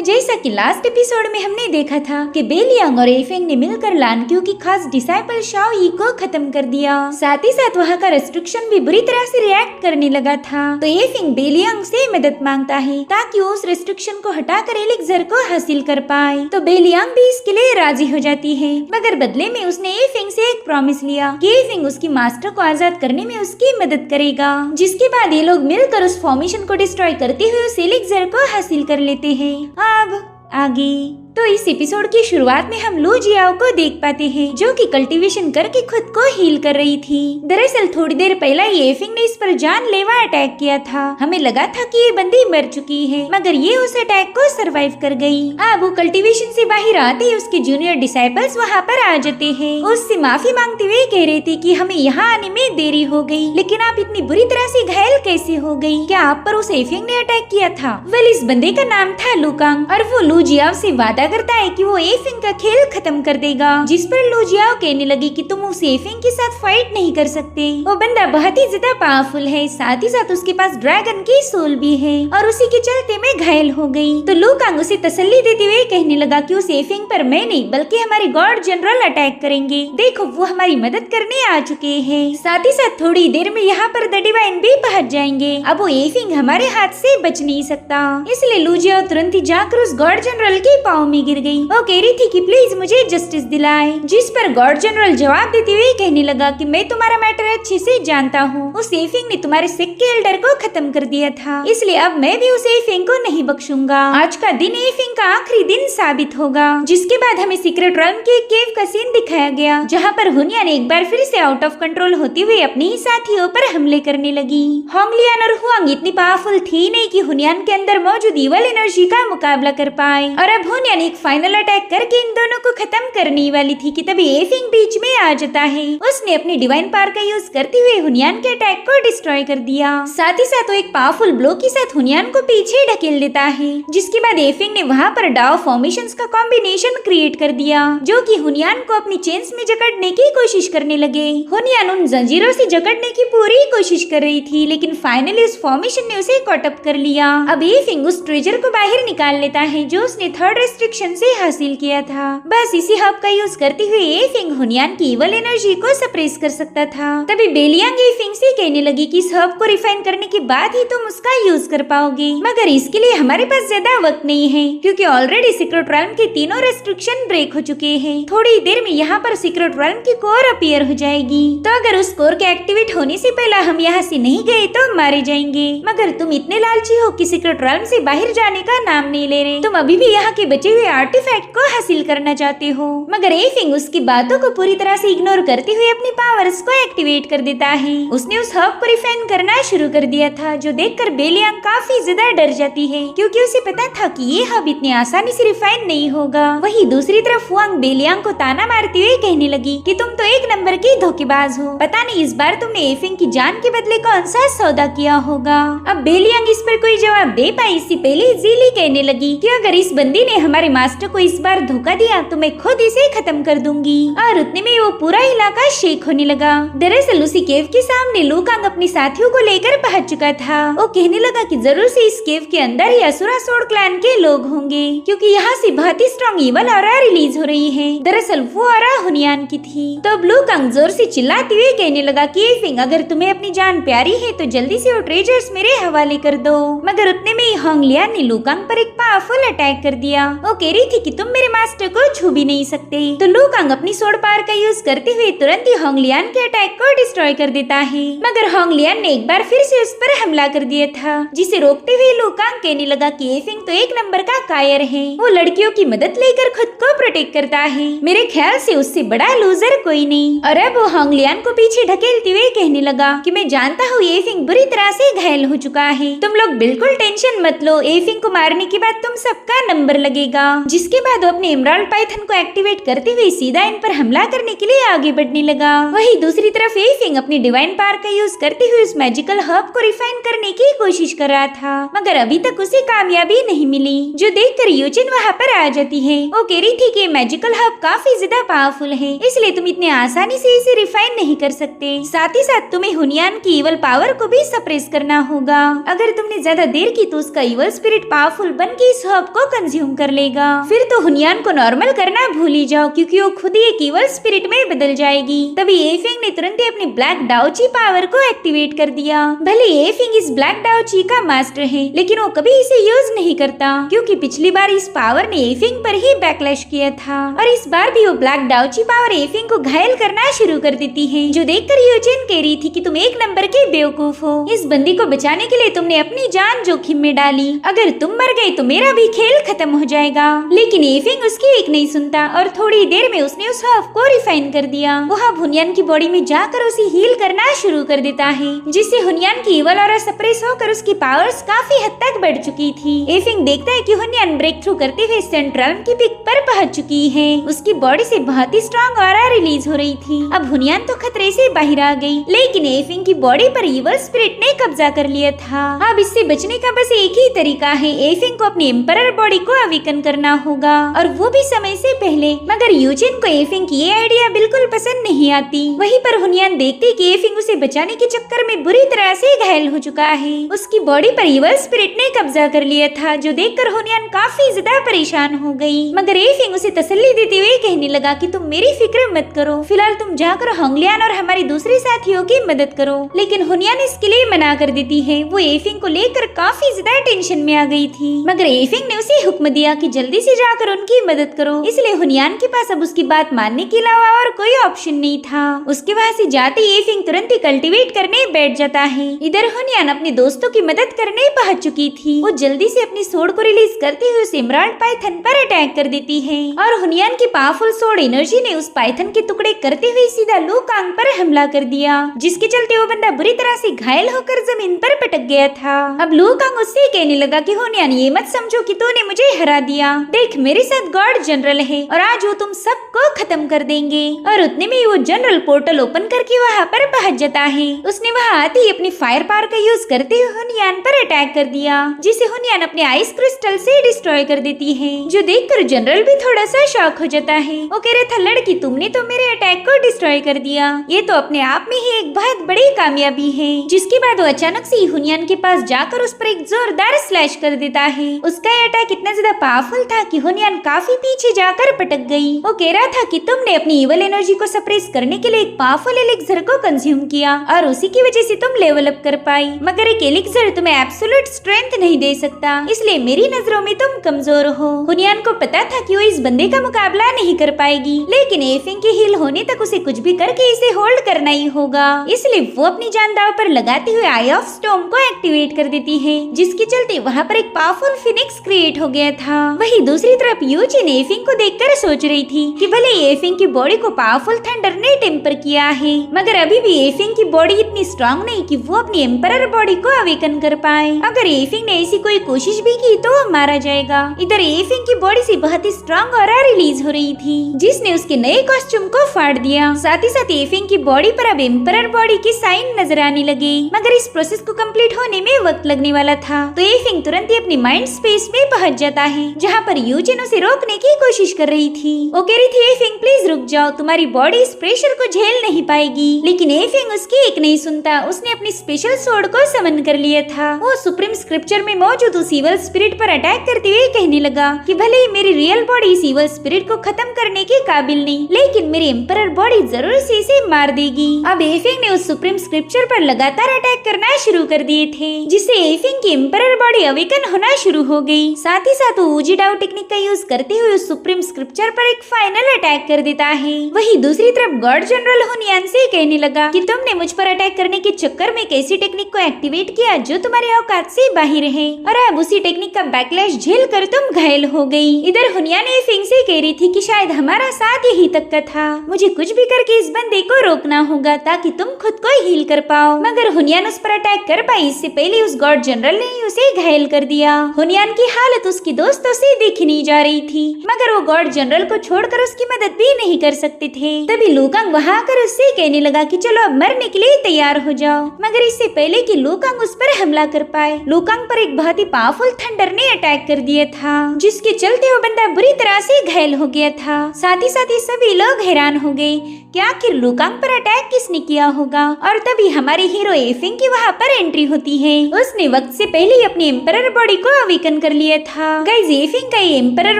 जैसा कि last episode में हमने देखा था कि बेलियांग और एफेंग ने मिलकर लानक्यू की खास डिसाइपल शाओ यी को खत्म कर दिया। साथ ही साथ वहाँ का रेस्ट्रिक्शन भी बुरी तरह से रिएक्ट करने लगा था। तो एफेंग बेलियांग से मदद मांगता है ताकि वो उस रेस्ट्रिक्शन को हटाकर एलिक्सर को हासिल कर पाए। तो बेलियांग भी इसके लिए राजी हो जाती है, मगर बदले में उसने एफेंग से एक प्रॉमिस लिया कि एफेंग उसकी मास्टर को आजाद करने में उसकी मदद करेगा। जिसके बाद ये लोग मिलकर उस फॉर्मेशन को डिस्ट्रॉय करते हुए उस एलिक्सर को हासिल कर लेते हैं। अब आगे तो इस एपिसोड की शुरुआत में हम लू जियाओ को देख पाते हैं, जो कि कल्टीवेशन करके खुद को हील कर रही थी। दरअसल थोड़ी देर पहले ये एफिंग ने इस पर जानलेवा अटैक किया था। हमें लगा था कि ये बंदी मर चुकी है, मगर ये उस अटैक को सरवाइव कर गई। अब वो कल्टीवेशन से बाहर आते ही उसके जूनियर डिसाइपल्स वहाँ पर आ जाते हैं। उससे माफी मांगते हुए कह रहे थे कि हमें यहाँ आने में देरी हो गई, लेकिन आप इतनी बुरी तरह से घायल कैसे हो गई? क्या आप पर उस एफिंग ने अटैक किया था? वेल, इस बंदे का नाम था लुकांग और वो लू जियाओ से वादा करता है कि वो एफिंग का खेल खत्म कर देगा। जिस पर लू जियाओ कहने लगी कि तुम उस एफिंग के साथ फाइट नहीं कर सकते, वो बंदा बहुत ही ज्यादा पावरफुल है, साथ ही साथ उसके पास ड्रैगन की सोल भी है और उसी के चलते मैं घायल हो गई। तो लुकांग उसे तसल्ली देते हुए कहने लगा कि उस एफिंग पर मैं नहीं बल्कि हमारे गॉड जनरल अटैक करेंगे। देखो, वो हमारी मदद करने आ चुके हैं। साथ ही साथ थोड़ी देर में यहाँ पर द डिवाइन भी पहुँच जाएंगे। अब वो एफिंग हमारे हाथ से बच नहीं सकता, इसलिए लू जियाओ तुरंत ही जाकर उस गॉड जनरल के पाँव में गिर गई। वो कह रही थी कि प्लीज मुझे जस्टिस दिलाए। जिस पर गॉड जनरल जवाब देते हुए कहने लगा कि मैं तुम्हारा मैटर अच्छे से जानता हूँ। उस एफिंग ने तुम्हारे सिख के एल्डर को खत्म कर दिया था, इसलिए अब मैं भी उस एफिंग को नहीं बख्शूंगा। आज का दिन एफिंग का आखिरी दिन साबित होगा। जिसके बाद हमें सीक्रेट रन के केव का सीन दिखाया गया, जहाँ पर हुनिया ने एक बार फिर से आउट ऑफ कंट्रोल होते हुए अपने ही साथियों पर हमले करने लगी। होंगलियान और हुआंग इतनी पावरफुल थी नहीं कि हुनियान के अंदर मौजूद इवल एनर्जी का मुकाबला कर पाए, और अब हुनिया ने एक फाइनल अटैक करके इन दोनों को खत्म करने वाली थी कि तभी एफिंग बीच में आ जाता है। उसने अपनी डिवाइन पावर का यूज करते हुए हुनियान के अटैक को डिस्ट्रॉय कर दिया। साथ ही साथ वो एक पावरफुल ब्लो के साथ हुनियान को पीछे ढकेल देता है। जिसके बाद एफिंग ने वहाँ पर डाओ फॉर्मेशंस का कॉम्बिनेशन क्रिएट कर दिया, जो कि हुनियान को अपनी चेन्स में जकड़ने की कोशिश करने लगे। हुनियान उन जंजीरों से जकड़ने की पूरी कोशिश कर रही थी, लेकिन फाइनली उस फॉर्मेशन ने उसे कॉट अप कर लिया। अब एफिंग उस ट्रेजर को बाहर निकाल लेता है जो उसने थर्ड रेस्ट्रिक्शन से हासिल किया था। बस इसी हब का यूज करते हुए एफिंग हुनियान की इवल एनर्जी को सप्रेस कर सकता था। तभी बेलियांग एफिंग से कहने लगी कि इस हब को रिफाइन करने के बाद ही तुम उसका यूज कर पाओगे, मगर इसके लिए हमारे पास ज्यादा वक्त नहीं है, क्योंकि ऑलरेडी सीक्रेट रैल्म के तीनों रेस्ट्रिक्शन ब्रेक हो चुके हैं। थोड़ी देर में यहाँ पर सीक्रेट रैल्म की कोर अपीयर हो जाएगी, तो अगर उस कोर के एक्टिवेट होने से पहले हम यहाँ से नहीं गए तो मारे जाएंगे। मगर तुम इतने लालची हो कि सीक्रेट रैल्म से बाहर जाने का नाम नहीं ले रहे। तुम अभी भी यहाँ के बचे हुए आर्टिफैक्ट को हासिल करना चाहते हो। मगर एफिंग उसकी बातों को पूरी तरह से इग्नोर करते हुए अपनी पावर्स को एक्टिवेट कर देता है। उसने उस हब को रिफाइन करना शुरू कर दिया था, जो देखकर बेलियांग काफी ज्यादा डर जाती है, क्योंकि उसे पता था कि ये हब इतनी आसानी से रिफाइन नहीं होगा। वहीं दूसरी तरफ हुआंग बेलियांग को ताना मारते हुए कहने लगी कि तुम तो एक नंबर की धोखेबाज हो। पता नहीं इस बार तुमने एफिंग की जान के बदले कौन सा सौदा किया होगा। अब बेलियांग इस पर कोई जवाब दे पाई इससे पहले जीली कहने लगी कि अगर इस बंदी ने हमारे मास्टर को इस बार धोखा दिया तो मैं खुद इसे खत्म कर दूंगी। और उतने में वो पूरा इलाका शेक होने लगा। दरअसल उसी केव के सामने लुकांग अपने साथियों को लेकर पहुंच चुका था। वो कहने लगा कि जरूर से इस केव के अंदर ही असुरासुर क्लैन के लोग होंगे, क्योंकि यहाँ से बहुत ही स्ट्रॉन्ग इवल ऑरा रिलीज हो रही है। दरअसल वो ऑरा हुनियान की थी। तो लुकांग जोर से चिल्लाते हुए कहने लगा कि एफिंग, अगर तुम्हें अपनी जान प्यारी है तो जल्दी से वो ट्रेजर्स मेरे हवाले कर दो। मगर उतने में ही होंगलियान ने लुकांग पर एक पावरफुल अटैक कर दिया। वो कह रही थी कि तुम मेरे मास्टर को छू भी नहीं सकते। तो लुकांग अपनी सोड पावर का यूज करते हुए तुरंत ही होंगलियान के अटैक को डिस्ट्रॉय कर देता है। मगर होंगलियान ने एक बार फिर से उस पर हमला कर दिया था, जिसे रोकते हुए लुकांग कहने लगा कि एफिंग तो एक नंबर का कायर है। वो लड़कियों की मदद लेकर खुद को प्रोटेक्ट करता है। मेरे ख्याल से उससे बड़ा लूजर कोई नहीं। और अब वो होंगलियान को पीछे ढकेलते हुए कहने लगा कि मैं जानता हूँ एफिंग बुरी तरह से घायल हो चुका है। तुम लोग बिल्कुल टेंशन मत लो, एफिंग को मारने के बाद तुम सबका नंबर लगेगा। लगा, जिसके बाद वो अपने एमराल्ड पाइथन को एक्टिवेट करते हुए सीधा इन पर हमला करने के लिए आगे बढ़ने लगा। वहीं दूसरी तरफ एफिंग अपनी डिवाइन पावर का यूज करते हुए उस मैजिकल हर्ब को रिफाइन करने की कोशिश कर रहा था, मगर अभी तक उसे कामयाबी नहीं मिली, जो देखकर यूजिन वहाँ पर आ जाती है। वो कह रही थी कि मैजिकल हर्ब काफी ज्यादा पावरफुल है, इसलिए तुम इतने आसानी से इसे रिफाइन नहीं कर सकते। साथ ही साथ तुम्हें हुनियान की इवल पावर को भी सप्रेस करना होगा। अगर तुमने ज्यादा देर की तो उसका इवल स्पिरिट पावरफुल बन के इस हर्ब को कंज्यूम कर लेगा। फिर तो हुनियान को नॉर्मल करना भूल ही जाओ, क्योंकि वो खुद ही एक इवल स्पिरिट में बदल जाएगी। तभी एफिंग ने तुरंत ही अपनी ब्लैक डाओची पावर को एक्टिवेट कर दिया। भले एफिंग इस ब्लैक डाओची का मास्टर है, लेकिन वो कभी इसे यूज नहीं करता, क्योंकि पिछली बार इस पावर ने एफिंग पर ही बैकलैश किया था, और इस बार भी वो ब्लैक डाओची पावर एफिंग को घायल करना शुरू कर देती है, जो देखकर यूजिन कह रही थी कि तुम एक नंबर के बेवकूफ हो। इस बंदी को बचाने के लिए तुमने अपनी जान जोखिम में डाली, अगर तुम मर गए तो मेरा भी खेल खत्म हो जाएगा। लेकिन एफिंग उसकी एक नहीं सुनता, और थोड़ी देर में उसने उस हर्ब को रिफाइन कर दिया। वहाँ हुनियान की बॉडी में जाकर उसे हील करना शुरू कर देता है, जिससे हुनियान की इवल और सप्रेस होकर उसकी पावर्स काफी हद तक बढ़ चुकी थी। एफिंग देखता है कि हुनियान ब्रेक थ्रू करते हुए सेंट्रल की पिक पर पहुंच चुकी है। उसकी बॉडी से बहुत ही स्ट्रॉन्ग ऑरा रिलीज हो रही थी। अब हुनियान तो खतरे से बाहर आ गई, लेकिन एफिंग की बॉडी पर इवल स्पिरिट ने कब्जा कर लिया था। अब इससे बचने का बस एक ही तरीका है, एफिंग को अपनी एम्परर बॉडी को अवेकन करना होगा, और वो भी समय से पहले। मगर यूजिन को एफिंग की ये आइडिया बिल्कुल पसंद नहीं आती। वहीं पर हुनियान देखती कि एफिंग उसे बचाने के चक्कर में बुरी तरह से घायल हो चुका है। उसकी बॉडी पर इवल स्पिरिट ने कब्जा कर लिया था, जो देखकर हुनियान काफी ज्यादा परेशान हो गई। मगर एफिंग उसे तसल्ली देते हुए कहने लगा कि तुम मेरी फिक्र मत करो, फिलहाल तुम जाकर होंगलियान और हमारे दूसरे साथियों की मदद करो। लेकिन हुनियान इसके लिए मना कर देती है। वो एफिंग को लेकर काफी ज्यादा टेंशन में आ गई थी, मगर एफिंग ने उसे हुक्म दिया कि जल्दी से जाकर उनकी मदद करो। इसलिए हुनियान के पास अब उसकी बात मानने के अलावा और कोई ऑप्शन नहीं था। उसके वहाँ से जाते ही एफिंग तुरंत ही कल्टीवेट करने बैठ जाता है। इधर हुनियान अपने दोस्तों की मदद करने पहुंच चुकी थी। वो जल्दी से अपनी सोड को रिलीज करते हुए उस एमराल्ड पाइथन पर अटैक कर देती है, और हुनियान की पावरफुल सोड एनर्जी ने उस पाइथन के टुकड़े करते हुए सीधा लू कांग पर हमला कर दिया, जिसके चलते वो बंदा बुरी तरह से घायल होकर जमीन पर पटक गया था। अब लू कांग उससे कहने लगा कि हुनियान ये मत समझो कि तूने मुझे हरा दिया, देख मेरे साथ गॉड जनरल है, और आज वो तुम सबको खत्म कर देंगे। और उतने में वो जनरल पोर्टल ओपन करके वहाँ पर पहुंच जाता है। उसने वहाँ आते ही अपनी फायर पावर का यूज करते हुए हुनियान पर अटैक कर दिया, जिसे हुनियान अपने आइस क्रिस्टल से डिस्ट्रॉय कर देती है, जो देखकर जनरल भी थोड़ा सा शॉक हो जाता है। वो कह रहा था लड़की तुमने तो मेरे अटैक को डिस्ट्रॉय कर दिया, ये तो अपने आप में ही एक बहुत बड़ी कामयाबी है। जिसके बाद वो अचानक से हुनियान के पास जाकर उस पर एक जोरदार स्लैश कर देता है। उसका अटैक इतना ज्यादा पावरफुल था कि हुनियान काफी पीछे जाकर पटक गई। वो कह रहा था कि तुमने अपनी इवल एनर्जी को सप्रेस करने के लिए एक पावरफुल एलिक्सर को कंज्यूम किया, और उसी की वजह से तुम लेवल अप कर पाई, मगर एक एलिक्सर तुम्हें एब्सोल्यूट स्ट्रेंथ नहीं दे सकता, इसलिए मेरी नजरों में तुम कमजोर हो। हुनियान को पता था कि वो इस बंदे का मुकाबला नहीं कर पाएगी, लेकिन एफिंग के हील होने तक उसे कुछ भी करके इसे होल्ड करना ही होगा। इसलिए वो अपनी जान दांव पर लगाते हुए आई ऑफ स्टॉर्म को एक्टिवेट कर देती है, जिसके चलते वहाँ पर एक पावरफुल फिनिक्स क्रिएट हो गया था। वहीं दूसरी तरफ यूजिन एफिंग को देखकर सोच रही थी कि भले एफिंग की बॉडी को पावरफुल थंडर ने टेम्पर किया है, मगर अभी भी एफिंग की बॉडी इतनी स्ट्रांग नहीं कि वो अपनी एम्परर बॉडी को अवेकन कर पाए। अगर एफिंग ने ऐसी कोई कोशिश भी की तो वो मारा जाएगा। इधर एफिंग की बॉडी से बहुत ही स्ट्रांग ऑरा रिलीज हो रही थी, जिसने उसके नए कॉस्ट्यूम को फाड़ दिया। साथ ही साथ एफिंग की बॉडी पर अब एम्परर बॉडी के साइन नजर आने लगे, मगर इस प्रोसेस को कंप्लीट होने में वक्त लगने वाला था। तो एफिंग तुरंत ही अपनी माइंड स्पेस में पहुंच जाता है, जहाँ पर यूजिन उसे रोकने की कोशिश कर रही थी। वो कह रही थी एफिंग प्लीज रुक जाओ, तुम्हारी बॉडी इस प्रेशर को झेल नहीं पाएगी, लेकिन एफिंग उसकी एक नहीं सुनता। उसने अपनी स्पेशल सोर्ड को समन कर लिया था। वो सुप्रीम स्क्रिप्चर में मौजूद उस इवल स्पिरिट पर अटैक करते हुए कहने लगा कि भले ही मेरी रियल बॉडी इस इवल स्पिरिट को खत्म करने के काबिल नहीं, लेकिन मेरी एम्परर बॉडी जरूर से इसे मार देगी। अब एफिंग ने उस सुप्रीम स्क्रिप्चर पर लगातार अटैक करना शुरू कर दिए थे, जिससे एफिंग की एम्परर बॉडी अवेकन होना शुरू हो गई। साथ ही साथ वो ऊजी डाउ टेक्निक का यूज करते हुए उस सुप्रीम स्क्रिप्चर पर एक फाइनल अटैक कर देता है। वहीं दूसरी तरफ गॉड जनरल हुनियान से कहने लगा कि तुमने मुझ पर अटैक करने के चक्कर में कैसी टेक्निक को एक्टिवेट किया जो तुम्हारे औकात से बाहर है, और अब उसी टेक्निक का बैकलैश झेल कर तुम घायल हो गई। इधर हुनियान एफिंग से कह रही थी कि शायद हमारा साथ यही तक का था, मुझे कुछ भी करके इस बंदे को रोकना होगा ताकि तुम खुद को हील कर पाओ। मगर हुनियान उस पर अटैक कर पाई इससे पहले उस गॉड जनरल ने उसे घायल कर दिया। हुनियान की हालत उसके दोस्तों से उसे देखने जा रही थी, मगर वो गॉड जनरल को छोड़कर उसकी मदद भी नहीं कर सकते थे। तभी लुकांग वहाँ आकर उससे कहने लगा कि चलो अब मरने के लिए तैयार हो जाओ, मगर इससे पहले कि लुकांग उस पर हमला कर पाए, लुकांग पर एक बहुत ही पावरफुल थंडर ने अटैक कर दिया था, जिसके चलते वो बंदा बुरी तरह से घायल हो गया था। साथ ही सभी लोग हैरान हो गए कि आखिर लुकांग पर अटैक किसने किया होगा। और तभी हमारे हीरो एफिंग की वहाँ पर एंट्री होती है। उसने वक्त से पहले ही अपनी एम्परर बॉडी को अवेकन कर लिया था। गाइस, एफिंग का ये एम्परर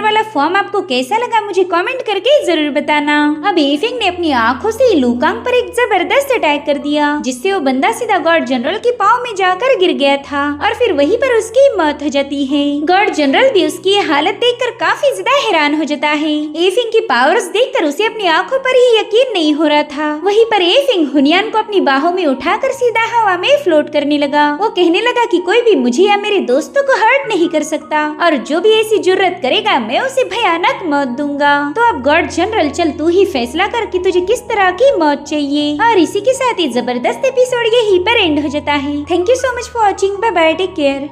वाला फॉर्म आपको कैसा लगा मुझे कमेंट करके जरूर बताना। अब एफिंग ने अपनी आंखों से लुकांग पर एक जबरदस्त अटैक कर दिया, जिससे वो बंदा सीधा गॉड जनरल के पाँव में जाकर गिर गया था और फिर वहीं पर उसकी मौत हो जाती है। गॉड जनरल भी उसकी हालत देखकर काफी ज्यादा हैरान हो जाता है। एफिंग की पावर्स देखकर उसे अपनी आंखों पर ही यकीन नहीं हो रहा था। वहीं पर एफिंग हुनियान को अपनी बाहों में उठाकर सीधा हवा में फ्लोट करने लगा। वो कहने लगा कि कोई भी मुझे या मेरे दोस्तों को हर्ट नहीं कर सकता, और जो भी ऐसी जुर्रत करेगा मैं उसे भयानक मौत दूंगा। तो अब गॉड जनरल, चल तू ही फैसला कर कि तुझे किस तरह की मौत चाहिए। और इसी के साथ ही जबरदस्त एपिसोड यहीं पर एंड हो जाता है। Thank you so much for watching. Bye bye, take care.